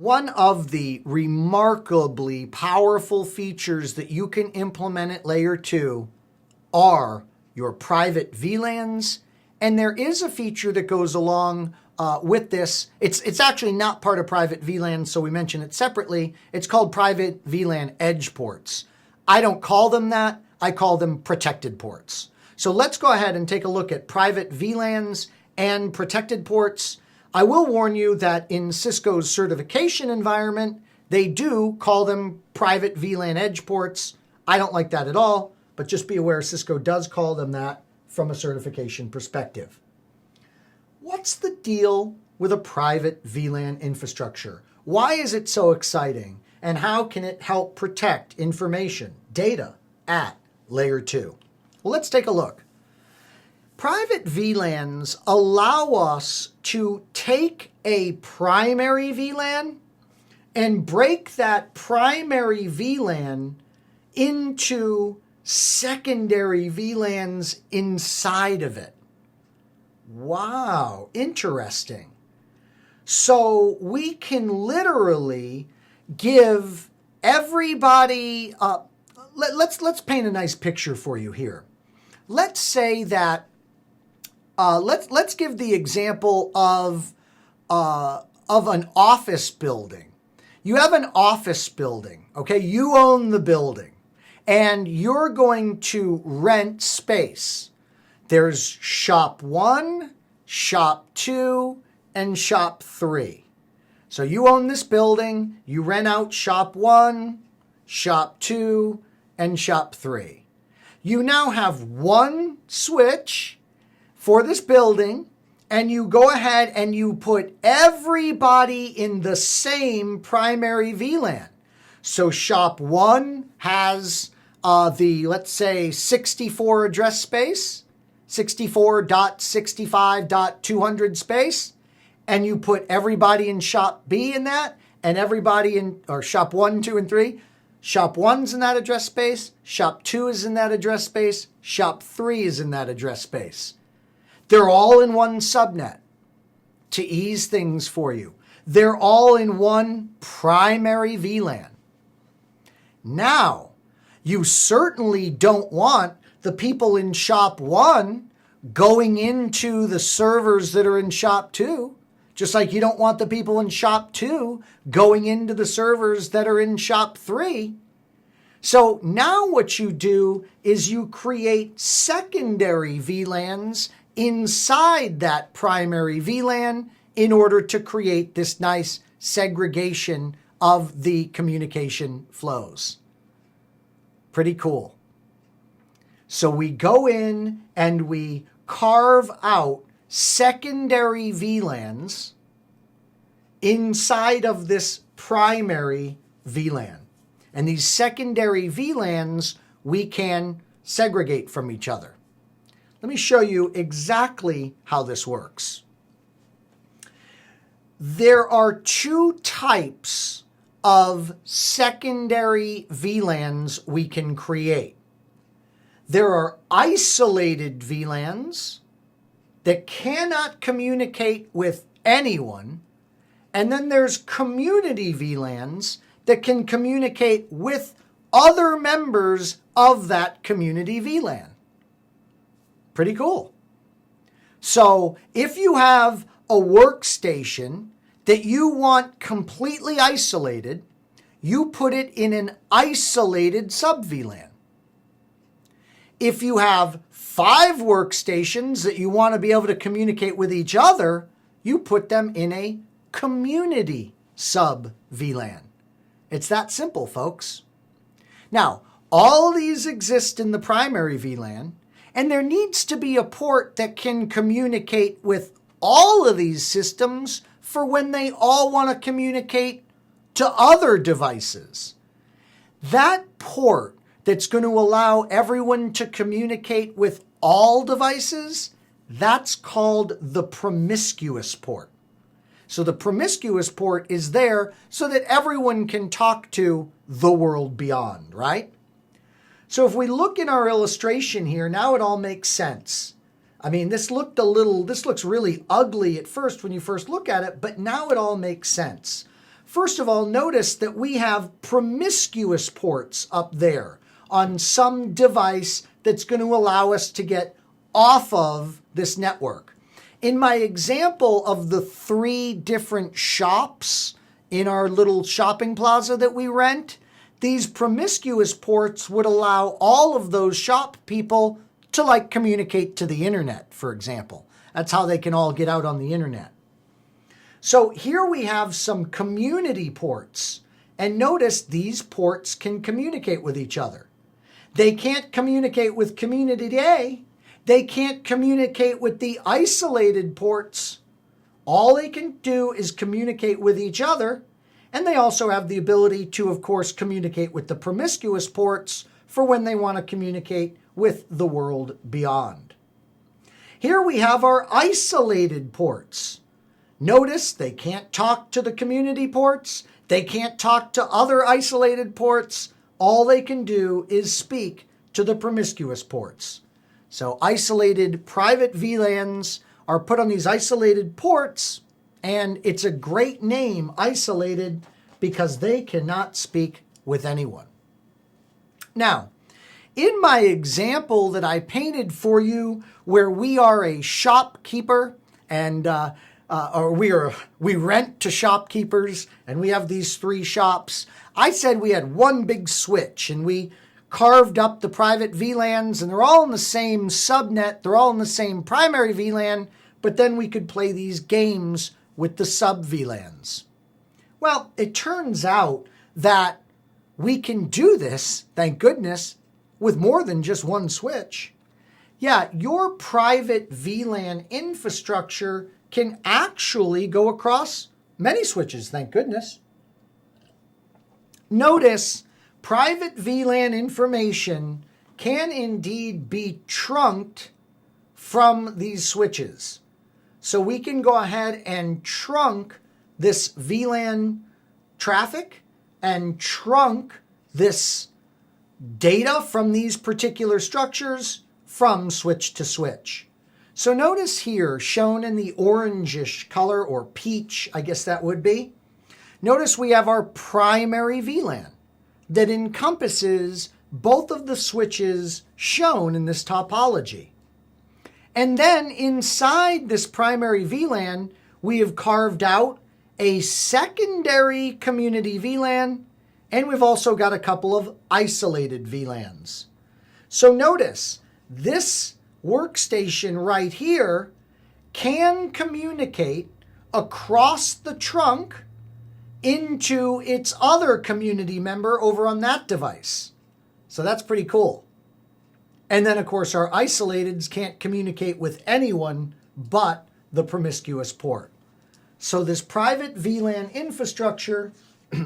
One of the remarkably powerful features that you can implement at Layer 2 are your private VLANs, and there is a feature that goes along with this. It's actually not part of private VLAN, so we mention it separately. It's called private VLAN edge ports. I don't call them that. I call them protected ports. So let's go ahead and take a look at private VLANs and protected ports. I will warn you that in Cisco's certification environment, they do call them private VLAN edge ports. I don't like that at all, but just be aware Cisco does call them that from a certification perspective. What's the deal with a private VLAN infrastructure? Why is it so exciting? And how can it help protect information, data at Layer 2? Well, let's take a look. Private VLANs allow us to take a primary VLAN and break that primary VLAN into secondary VLANs inside of it. Wow, interesting. So we can literally give everybody, let's paint a nice picture for you here. Let's say that, let's give the example of an office building. You have an office building, okay? You own the building, and you're going to rent space. There's shop 1, shop 2, and shop 3. So you own this building, you rent out shop 1, shop 2, and shop 3. You now have one switch for this building, and you go ahead and you put everybody in the same primary VLAN. So shop 1 has let's say 64 address space, 64.65.200 space, and you put everybody in shop B in that, and everybody in, or shop 1, 2, and 3. Shop 1's in that address space, shop 2 is in that address space, shop 3 is in that address space. They're all in one subnet to ease things for you. They're all in one primary VLAN. Now, you certainly don't want the people in shop 1 going into the servers that are in shop 2, just like you don't want the people in shop 2 going into the servers that are in shop 3. So now what you do is you create secondary VLANs inside that primary VLAN in order to create this nice segregation of the communication flows. Pretty cool. So we go in and we carve out secondary VLANs inside of this primary VLAN. And these secondary VLANs we can segregate from each other. Let me show you exactly how this works. There are two types of secondary VLANs we can create. There are isolated VLANs that cannot communicate with anyone, and then there's community VLANs that can communicate with other members of that community VLAN. Pretty cool. So if you have a workstation that you want completely isolated, you put it in an isolated sub-VLAN. If you have 5 workstations that you want to be able to communicate with each other, you put them in a community sub-VLAN. It's that simple, folks. Now, all these exist in the primary VLAN, and there needs to be a port that can communicate with all of these systems for when they all want to communicate to other devices. That port that's going to allow everyone to communicate with all devices, that's called the promiscuous port. So the promiscuous port is there so that everyone can talk to the world beyond, right? So if we look in our illustration here, now it all makes sense. I mean, this looks really ugly at first when you first look at it, but now it all makes sense. First of all, notice that we have promiscuous ports up there on some device that's going to allow us to get off of this network. In my example of the 3 different shops in our little shopping plaza that we rent, these promiscuous ports would allow all of those shop people to communicate to the internet, for example. That's how they can all get out on the internet. So here we have some community ports, and notice these ports can communicate with each other. They can't communicate with community A. They can't communicate with the isolated ports. All they can do is communicate with each other, and they also have the ability to, of course, communicate with the promiscuous ports for when they want to communicate with the world beyond. Here we have our isolated ports. Notice they can't talk to the community ports. They can't talk to other isolated ports. All they can do is speak to the promiscuous ports. So isolated private VLANs are put on these isolated ports, and it's a great name, isolated, because they cannot speak with anyone. Now, in my example that I painted for you, where we are a shopkeeper and we rent to shopkeepers, and we have these 3 shops, I said we had one big switch, and we carved up the private VLANs, and they're all in the same subnet, they're all in the same primary VLAN, but then we could play these games with the sub VLANs. Well, it turns out that we can do this, thank goodness, with more than just one switch. Yeah, your private VLAN infrastructure can actually go across many switches, thank goodness. Notice, private VLAN information can indeed be trunked from these switches. So we can go ahead and trunk this VLAN traffic and trunk this data from these particular structures from switch to switch. So notice here, shown in the orangish color, or peach, I guess that would be, notice we have our primary VLAN that encompasses both of the switches shown in this topology. And then inside this primary VLAN, we have carved out a secondary community VLAN, and we've also got a couple of isolated VLANs. So notice, this workstation right here can communicate across the trunk into its other community member over on that device. So that's pretty cool. And then, of course, our isolateds can't communicate with anyone but the promiscuous port. So this private VLAN infrastructure,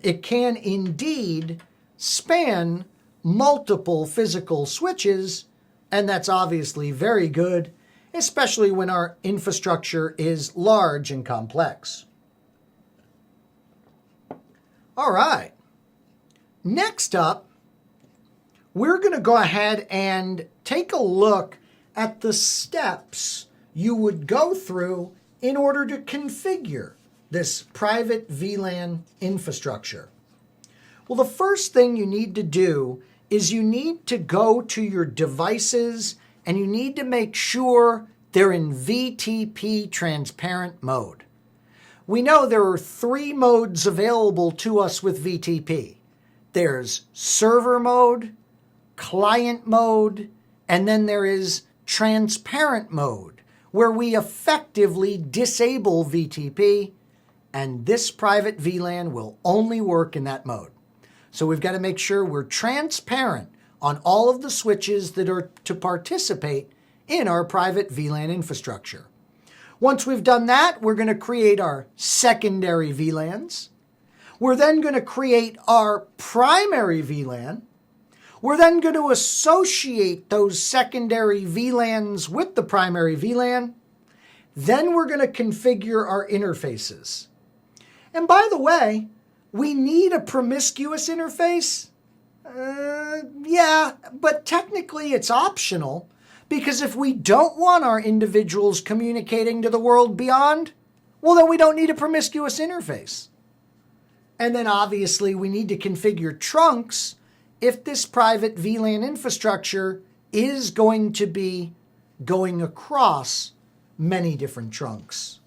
it can indeed span multiple physical switches, and that's obviously very good, especially when our infrastructure is large and complex. All right. Next up, we're going to go ahead and take a look at the steps you would go through in order to configure this private VLAN infrastructure. Well, the first thing you need to do is you need to go to your devices and you need to make sure they're in VTP transparent mode. We know there are 3 modes available to us with VTP. There's server mode, client mode, and then there is transparent mode, where we effectively disable VTP, and this private VLAN will only work in that mode. So we've got to make sure we're transparent on all of the switches that are to participate in our private VLAN infrastructure. Once we've done that, we're going to create our secondary VLANs. We're then going to create our primary VLAN. We're then going to associate those secondary VLANs with the primary VLAN. Then we're going to configure our interfaces. And by the way, we need a promiscuous interface? Yeah, but technically it's optional, because if we don't want our individuals communicating to the world beyond, well, then we don't need a promiscuous interface. And then obviously we need to configure trunks if this private VLAN infrastructure is going to be going across many different trunks.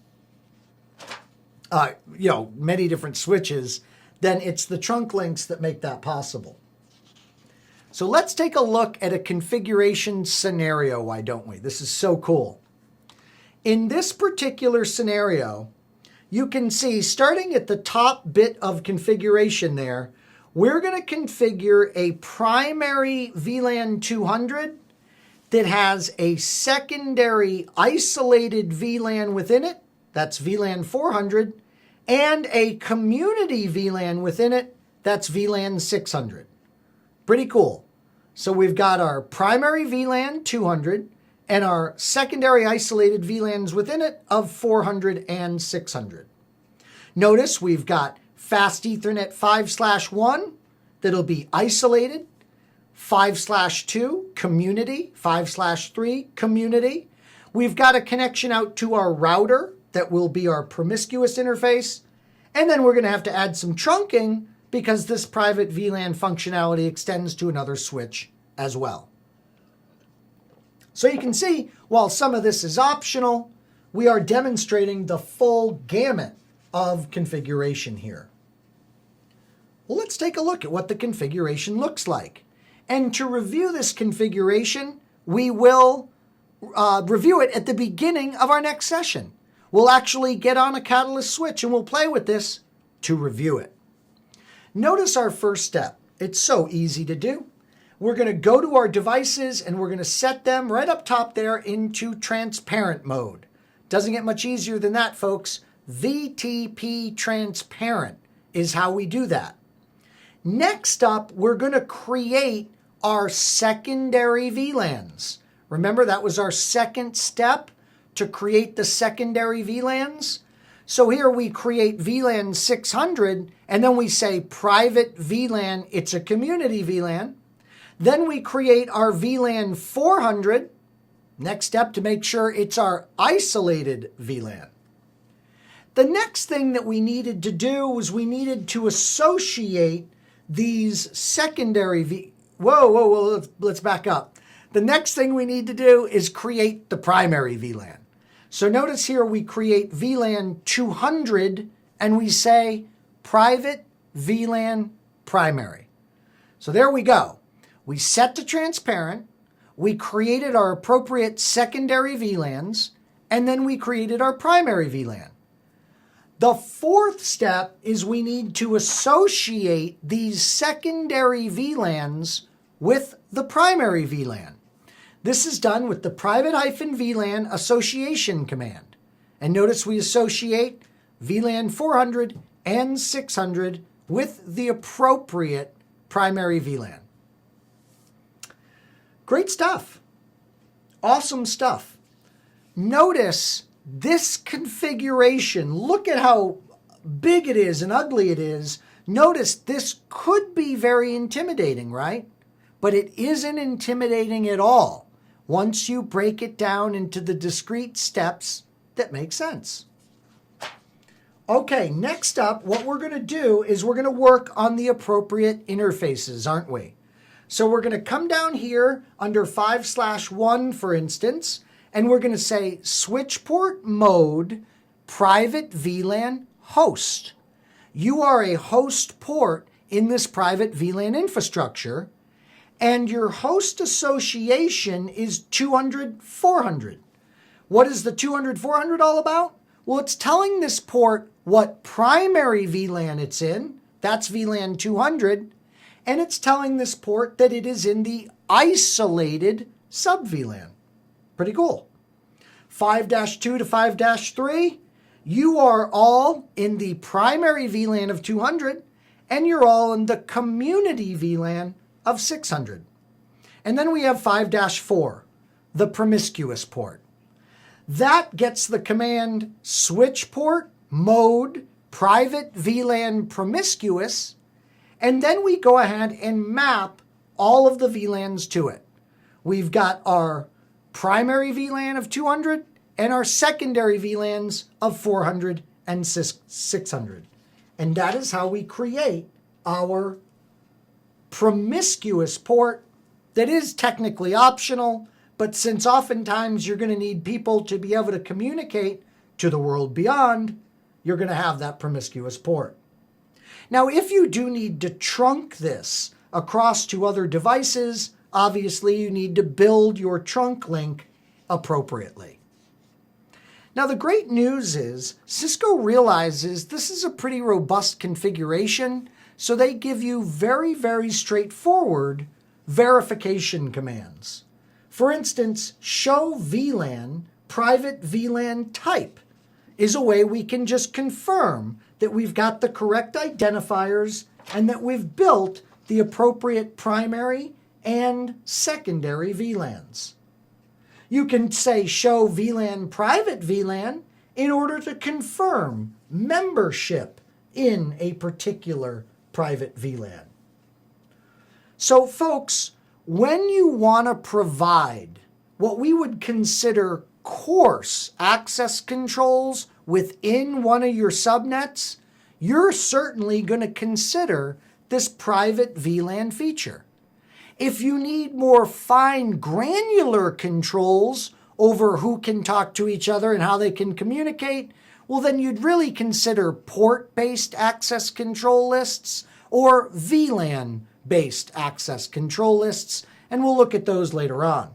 Many different switches, then it's the trunk links that make that possible. So let's take a look at a configuration scenario, why don't we? This is so cool. In this particular scenario, you can see starting at the top bit of configuration there, we're going to configure a primary VLAN 200 that has a secondary isolated VLAN within it, that's VLAN 400, and a community VLAN within it, that's VLAN 600. Pretty cool. So we've got our primary VLAN 200 and our secondary isolated VLANs within it of 400 and 600. Notice we've got fast Ethernet 5/1 that'll be isolated, 5/2 community, 5/3 community. We've got a connection out to our router that will be our promiscuous interface. And then we're going to have to add some trunking because this private VLAN functionality extends to another switch as well. So you can see, while some of this is optional, we are demonstrating the full gamut of configuration here. Well, let's take a look at what the configuration looks like. And to review this configuration, we will review it at the beginning of our next session. We'll actually get on a Catalyst switch and we'll play with this to review it. Notice our first step. It's so easy to do. We're going to go to our devices and we're going to set them right up top there into transparent mode. Doesn't get much easier than that, folks. VTP transparent is how we do that. Next up, we're going to create our secondary VLANs. Remember, that was our second step to create the secondary VLANs. So here we create VLAN 600, and then we say private VLAN, it's a community VLAN. Then we create our VLAN 400, next step to make sure it's our isolated VLAN. The next thing that we needed to do was we needed to associate these secondary let's back up. The next thing we need to do is create the primary VLAN. So notice here we create VLAN 200 and we say private VLAN primary. So there we go. We set to transparent, we created our appropriate secondary VLANs, and then we created our primary VLAN. The fourth step is we need to associate these secondary VLANs with the primary VLAN. This is done with the private-VLAN association command. And notice we associate VLAN 400 and 600 with the appropriate primary VLAN. Great stuff. Awesome stuff. Notice this configuration. Look at how big it is and ugly it is. Notice this could be very intimidating, right? But it isn't intimidating at all once you break it down into the discrete steps that make sense. Okay, next up, what we're going to do is we're going to work on the appropriate interfaces, aren't we? So we're going to come down here under 5/1, for instance, and we're going to say switch port mode private VLAN host. You are a host port in this private VLAN infrastructure, and your host association is 200/400. What is the 200/400 all about? Well, it's telling this port what primary VLAN it's in, that's VLAN 200, and it's telling this port that it is in the isolated sub-VLAN. Pretty cool. 5-2 to 5-3, you are all in the primary VLAN of 200, and you're all in the community VLAN of 600. And then we have 5-4, the promiscuous port. That gets the command switch port mode private VLAN promiscuous, and then we go ahead and map all of the VLANs to it. We've got our primary VLAN of 200 and our secondary VLANs of 400 and 600. And that is how we create our promiscuous port that is technically optional, but since oftentimes you're going to need people to be able to communicate to the world beyond, you're going to have that promiscuous port. Now, if you do need to trunk this across to other devices, obviously you need to build your trunk link appropriately. Now, the great news is Cisco realizes this is a pretty robust configuration, so they give you very, very straightforward verification commands. For instance, show VLAN, private VLAN type, is a way we can just confirm that we've got the correct identifiers and that we've built the appropriate primary and secondary VLANs. You can say show VLAN private VLAN in order to confirm membership in a particular private VLAN. So folks, when you want to provide what we would consider coarse access controls within one of your subnets, you're certainly going to consider this private VLAN feature. If you need more fine granular controls over who can talk to each other and how they can communicate, well then you'd really consider port-based access control lists or VLAN-based access control lists, and we'll look at those later on.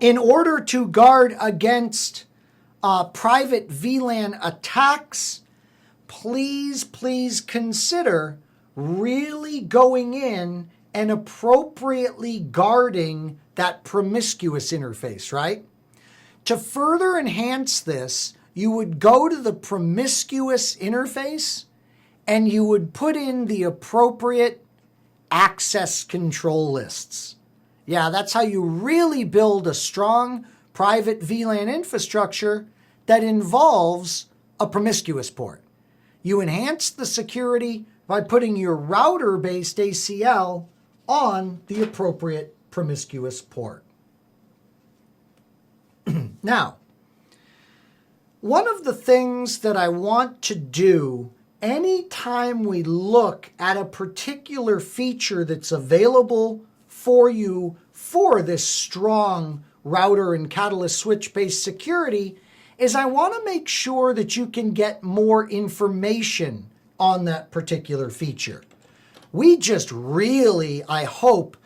In order to guard against private VLAN attacks, please consider really going in and appropriately guarding that promiscuous interface, right? To further enhance this, you would go to the promiscuous interface and you would put in the appropriate access control lists. Yeah, that's how you really build a strong private VLAN infrastructure that involves a promiscuous port. You enhance the security by putting your router-based ACL on the appropriate promiscuous port. Now, one of the things that I want to do anytime we look at a particular feature that's available for you for this strong router and catalyst switch-based security is I want to make sure that you can get more information on that particular feature. We just really, I hope,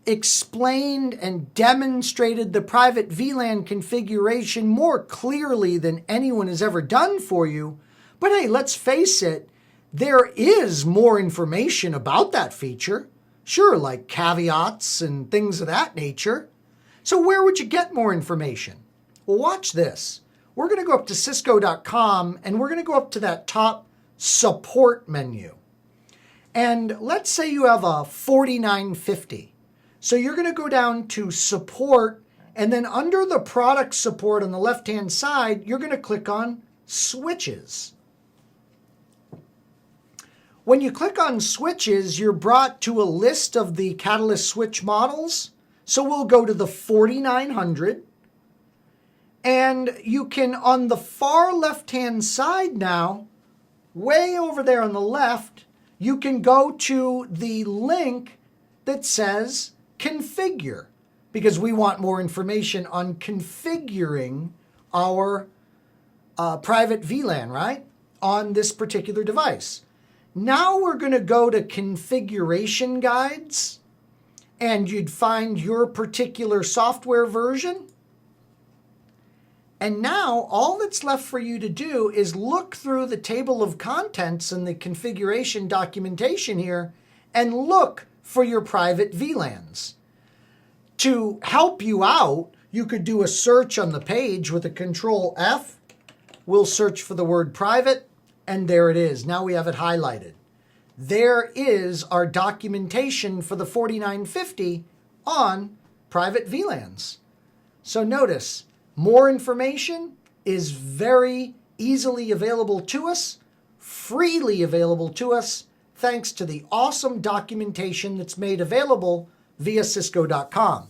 explained and demonstrated the private VLAN configuration more clearly than anyone has ever done for you. But hey, let's face it, there is more information about that feature. Sure, like caveats and things of that nature. So where would you get more information? Well, watch this. We're going to go up to Cisco.com and we're going to go up to that top support menu. And let's say you have a 4950. So you're going to go down to support, and then under the product support on the left-hand side, you're going to click on switches. When you click on switches, you're brought to a list of the Catalyst switch models. So we'll go to the 4900. And you can, on the far left-hand side now, way over there on the left, you can go to the link that says configure, because we want more information on configuring our private VLAN, right, on this particular device. Now we're going to go to configuration guides, and you'd find your particular software version. And now all that's left for you to do is look through the table of contents and the configuration documentation here and look for your private VLANs. To help you out, you could do a search on the page with a Control F. We'll search for the word private, and there it is. Now we have it highlighted. There is our documentation for the 4950 on private VLANs. So notice, more information is very easily available to us, freely available to us, thanks to the awesome documentation that's made available via Cisco.com.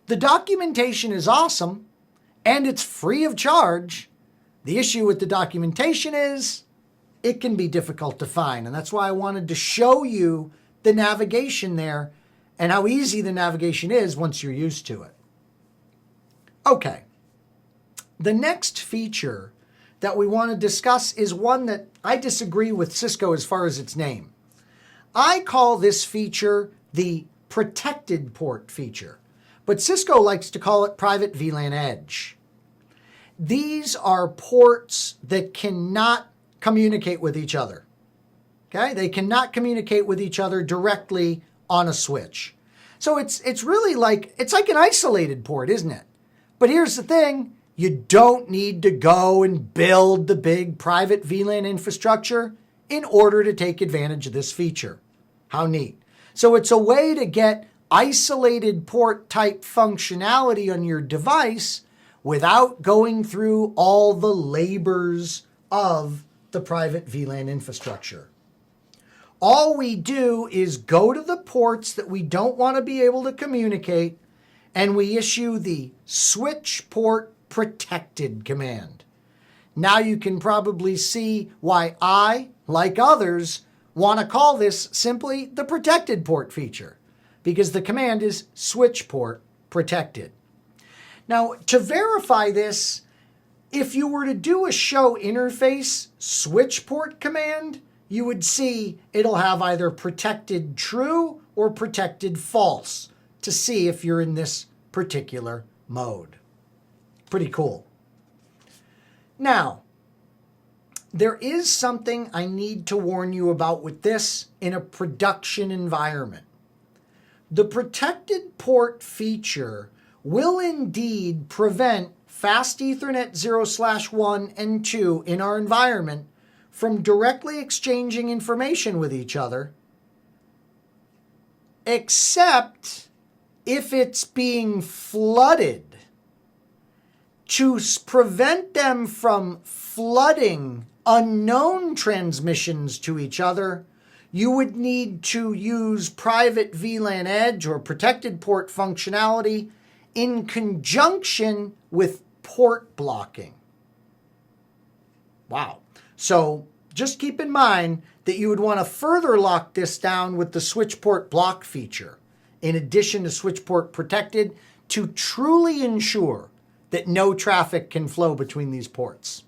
The documentation is awesome, and it's free of charge, The issue with the documentation is it can be difficult to find, and that's why I wanted to show you the navigation there and how easy the navigation is once you're used to it. Okay, the next feature that we want to discuss is one that I disagree with Cisco as far as its name. I call this feature the protected port feature, but Cisco likes to call it private VLAN edge. These are ports that cannot communicate with each other. Okay? They cannot communicate with each other directly on a switch. So it's really like, it's like an isolated port, isn't it? But here's the thing, you don't need to go and build the big private VLAN infrastructure in order to take advantage of this feature. How neat. So it's a way to get isolated port type functionality on your device without going through all the labors of the private VLAN infrastructure. All we do is go to the ports that we don't want to be able to communicate, and we issue the switch port protected command. Now you can probably see why I, like others, want to call this simply the protected port feature, because the command is switch port protected. Now, to verify this, if you were to do a show interface switch port command, you would see it'll have either protected true or protected false to see if you're in this particular mode. Pretty cool. Now, there is something I need to warn you about with this in a production environment. The protected port feature will indeed prevent fast Ethernet 0/1 and 2 in our environment from directly exchanging information with each other, except if it's being flooded. To prevent them from flooding unknown transmissions to each other, you would need to use private VLAN edge or protected port functionality in conjunction with port blocking. Wow. So just keep in mind that you would want to further lock this down with the switch port block feature, in addition to switch port protected, to truly ensure that no traffic can flow between these ports.